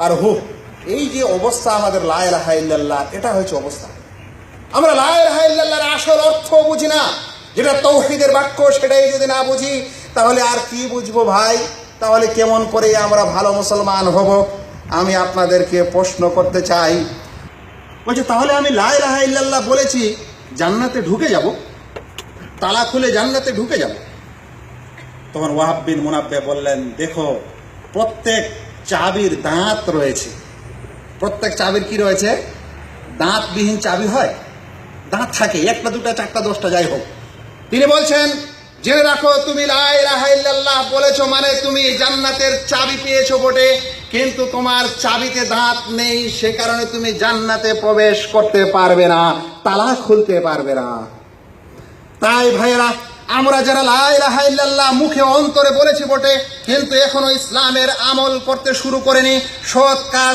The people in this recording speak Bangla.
আর হু। এই যে অবস্থা আমাদের লা ইলাহা ইল্লাল্লাহ, এটা হচ্ছে অবস্থা। আমরা লা ইলাহা ইল্লাল্লাহর আসল অর্থ বুঝি না, যেটা তাওহীদের বাক্য, সেটাই যদি না বুঝি তাহলে আর কি বুঝবো ভাই? তাহলে কেমন করে আমরা ভালো মুসলমান হব? আমি আপনাদেরকে প্রশ্ন করতে চাই। বলছে তাহলে আমি লা ইলাহা ইল্লাল্লাহ বলেছি, জান্নাতে ঢুকে যাব, তালা খুলে জান্নাতে ঢুকে যাব? তখন ওয়াহাব বিন মুনাব্বে বললেন, দেখো, প্রত্যেক চাবির দাঁত রয়েছে। প্রত্যেক চাবির কি রয়েছে? দাঁতবিহীন চাবি হয়? দাঁত থাকে, একটা দুটা চারটা দশটা যাই হোক। তিনি বলছেন, জেনে রাখো, তুমি লা ইলাহা ইল্লাল্লাহ বলেছো মানে তুমি জান্নাতের চাবি পেয়েছো বটে, কিন্তু তোমার চাবিতে দাঁত নেই, সে কারণে তুমি জান্নাতে প্রবেশ করতে পারবে না, তালা খুলতে পারবে না। তাই ভাইয়েরা, আমরা যারা লা ইলাহা ইল্লাল্লাহ মুখে অন্তরে বলেছি বটে, কিন্তু এখনো ইসলামের আমল করতে শুরু করেনি, সৎ কাজ